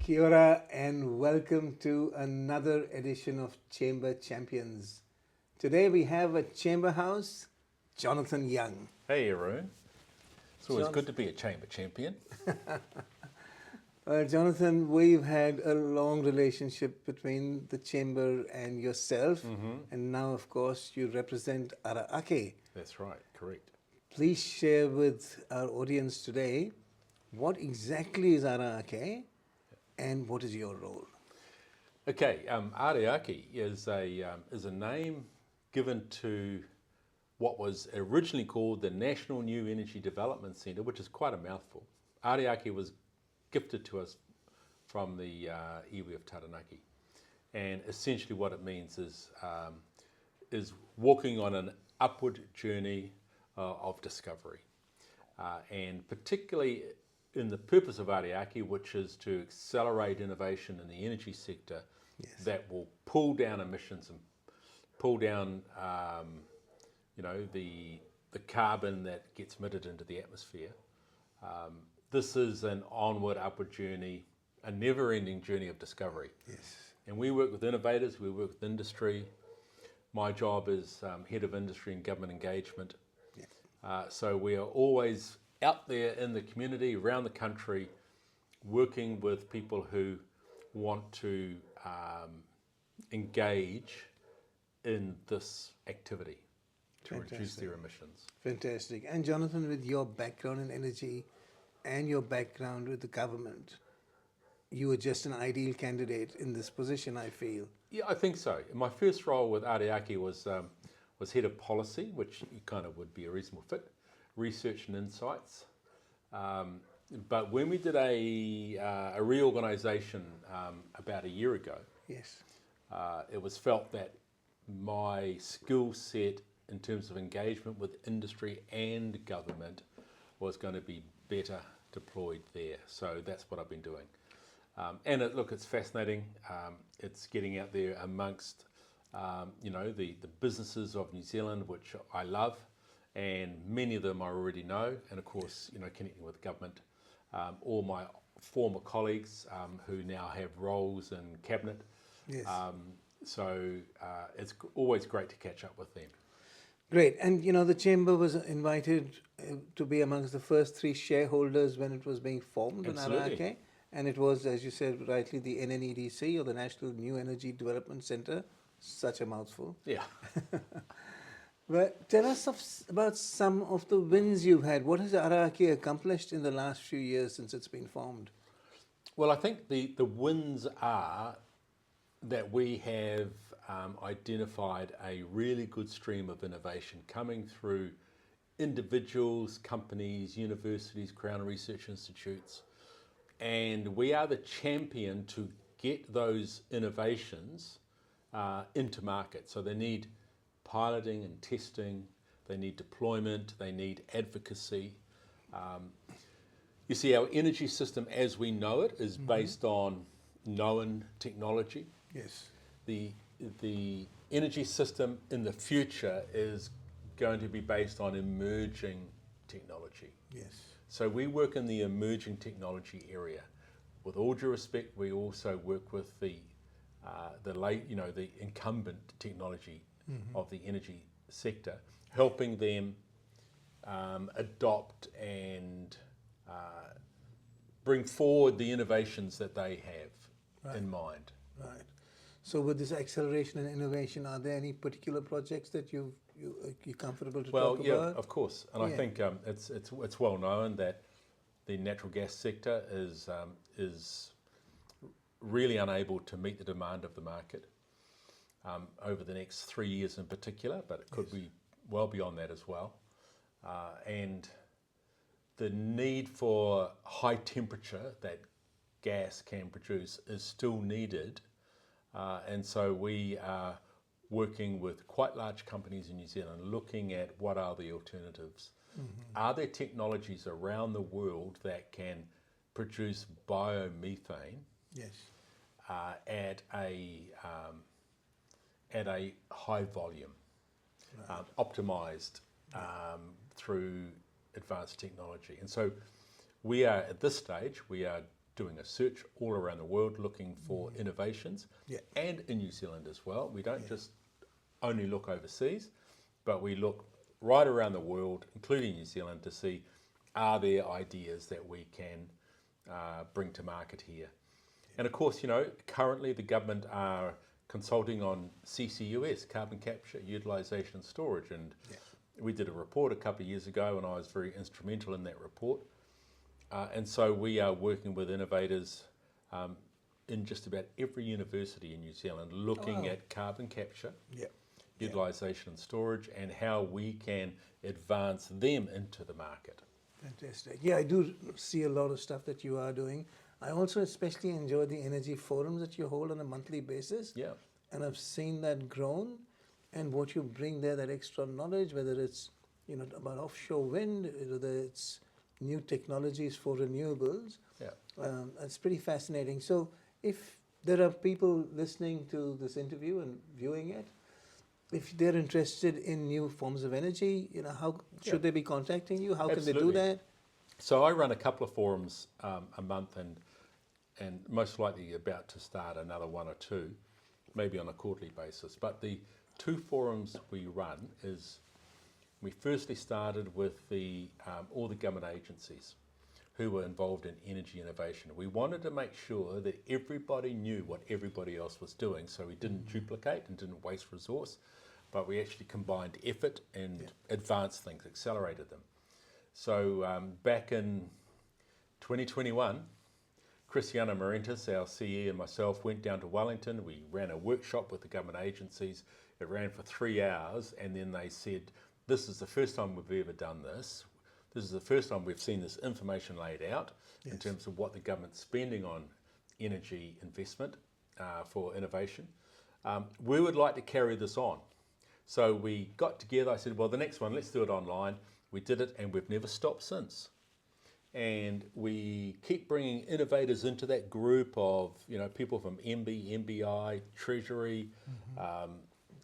Kia ora and welcome to another edition of Chamber Champions. Today we have a chamber house, Jonathan Young. Hey Arun, it's always Jon- good to be a chamber champion. Jonathan, we've had a long relationship between the chamber and yourself, and now, of course, you represent Araake. That's right, correct. Please share with our audience today what exactly is Araake and what is your role? Okay, Ariake is a name given to what was originally called the National New Energy Development Centre, which is quite a mouthful. Ariake was gifted to us from the iwi of Taranaki, and essentially what it means is walking on an upward journey of discovery, and particularly in the purpose of Ariake, which is to accelerate innovation in the energy sector that will pull down emissions and pull down, the carbon that gets emitted into the atmosphere. This is an onward, upward journey, a never-ending journey of discovery. Yes. And we work with innovators, we work with industry. My job is Head of Industry and Government Engagement. So we are always out there in the community, around the country, working with people who want to engage in this activity to reduce their emissions. Fantastic. And Jonathan, with your background in energy and your background with the government, you were just an ideal candidate in this position, I feel. Yeah, I think so. My first role with Ariake was head of policy, which kind of would be a reasonable fit, research and insights. But when we did a reorganisation about a year ago, Yes. it was felt that my skill set in terms of engagement with industry and government was going to be better deployed there. So that's what I've been doing. And it's fascinating. It's getting out there amongst, the businesses of New Zealand, which I love, and many of them I already know. And of course, connecting with government, all my former colleagues who now have roles in cabinet. Yes. So it's always great to catch up with them. Great. And, the chamber was invited to be amongst the first 3 shareholders when it was being formed in Absolutely. Araake. And it was, as you said rightly, the NNEDC, or the National New Energy Development Centre. Such a mouthful. Yeah. But tell us about some of the wins you've had. What has Araake accomplished in the last few years since it's been formed? Well, I think the wins are that we have identified a really good stream of innovation coming through individuals, companies, universities, Crown Research Institutes, and we are the champion to get those innovations into market. So they need piloting and testing, they need deployment, they need advocacy. You see, our energy system as we know it is based on known technology. Yes. The energy system in the future is going to be based on emerging technology. Yes. So we work in the emerging technology area. With all due respect, we also work with the incumbent technology of the energy sector, helping them adopt and bring forward the innovations that they have in mind. Right. So with this acceleration and innovation, are there any particular projects that you're comfortable to talk about? Well, of course. And I think it's well known that the natural gas sector is really unable to meet the demand of the market over the next 3 years in particular, but it could be well beyond that as well. And the need for high temperature that gas can produce is still needed. And so we are working with quite large companies in New Zealand looking at what are the alternatives. Are there technologies around the world that can produce biomethane Yes. at a high volume, optimized through advanced technology? And so we are at this stage, we are doing a search all around the world looking for innovations, Yeah. and in New Zealand as well. We don't just only look overseas, but we look right around the world, including New Zealand, to see are there ideas that we can bring to market here. And of course, currently the government are consulting on CCUS, carbon capture, utilisation and storage. And we did a report a couple of years ago, and I was very instrumental in that report. And so we are working with innovators in just about every university in New Zealand looking at carbon capture, utilisation and storage, and how we can advance them into the market. Fantastic. Yeah, I do see a lot of stuff that you are doing. I also especially enjoy the energy forums that you hold on a monthly basis. Yeah. And I've seen that grown, and what you bring there, that extra knowledge, whether it's about offshore wind, whether it's new technologies for renewables. It's pretty fascinating. So if there are people listening to this interview and viewing it, if they're interested in new forms of energy, how should they be contacting you? How can they do that? So I run a couple of forums a month, and most likely about to start another one or two, maybe on a quarterly basis. But the two forums we run is, we firstly started with all the government agencies who were involved in energy innovation. We wanted to make sure that everybody knew what everybody else was doing, so we didn't duplicate and didn't waste resource, but we actually combined effort and advanced things, accelerated them. So back in 2021, Cristiano Marentis, our CE, and myself went down to Wellington. We ran a workshop with the government agencies. It ran for 3 hours, and then they said, this is the first time we've ever done this. This is the first time we've seen this information laid out in terms of what the government's spending on energy investment for innovation. We would like to carry this on. So we got together. I said, well, the next one, let's do it online. We did it, and we've never stopped since. And we keep bringing innovators into that group of, people from MB, MBI, Treasury,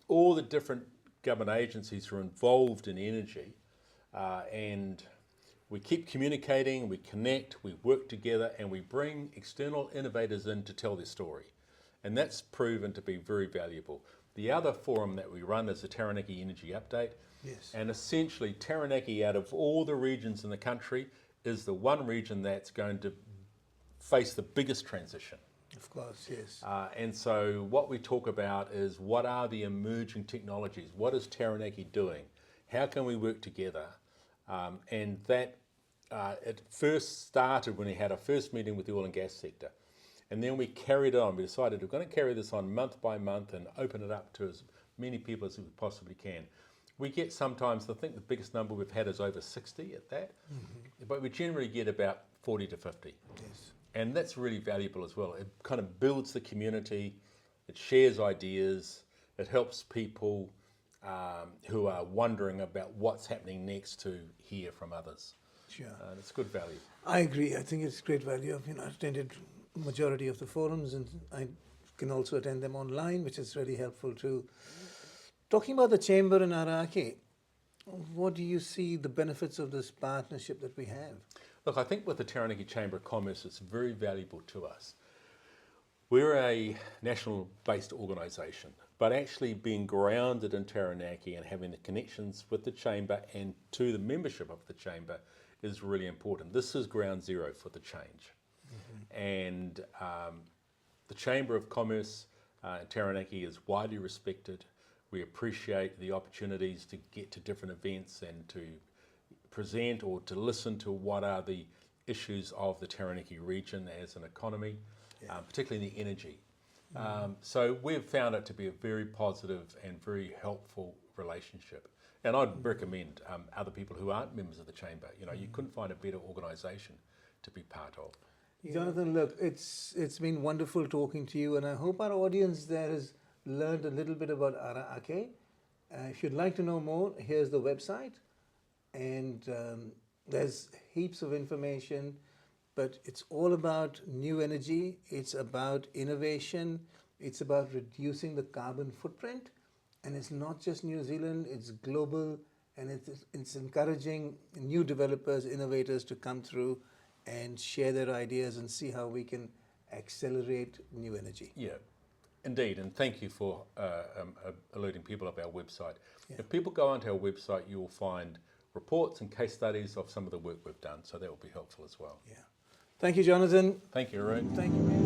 all the different government agencies who are involved in energy. And we keep communicating, we connect, we work together, and we bring external innovators in to tell their story. And that's proven to be very valuable. The other forum that we run is the Taranaki Energy Update. Yes. And essentially, Taranaki, out of all the regions in the country, is the one region that's going to face the biggest transition. Of course, yes. And so what we talk about is, what are the emerging technologies? What is Taranaki doing? How can we work together? And that it first started when we had our first meeting with the oil and gas sector. And then we carried on. We decided we're going to carry this on month by month and open it up to as many people as we possibly can. We get sometimes, I think the biggest number we've had is over 60 at that, but we generally get about 40 to 50. Yes. And that's really valuable as well. It kind of builds the community, it shares ideas, it helps people who are wondering about what's happening next to hear from others. Sure. It's good value. I agree. I think it's great value. I've attended majority of the forums, and I can also attend them online, which is really helpful too. Talking about the Chamber in Araki, what do you see the benefits of this partnership that we have? Look, I think with the Taranaki Chamber of Commerce, it's very valuable to us. We're a national-based organisation, but actually being grounded in Taranaki and having the connections with the Chamber and to the membership of the Chamber is really important. This is ground zero for the change. And the Chamber of Commerce in Taranaki is widely respected. We appreciate the opportunities to get to different events and to present or to listen to what are the issues of the Taranaki region as an economy, particularly in the energy. So we've found it to be a very positive and very helpful relationship. And I'd recommend other people who aren't members of the Chamber, you couldn't find a better organisation to be part of. Jonathan, look, it's been wonderful talking to you, and I hope our audience there has learned a little bit about Araki. If you'd like to know more, here's the website, and there's heaps of information, but it's all about new energy, it's about innovation, it's about reducing the carbon footprint, and it's not just New Zealand, it's global, and it's encouraging new developers, innovators to come through and share their ideas and see how we can accelerate new energy. Yeah, indeed, and thank you for alerting people of our website. If people go onto our website, you will find reports and case studies of some of the work we've done, so that will be helpful as well. Yeah. Thank you, Jonathan. Thank you, Arun. Thank you.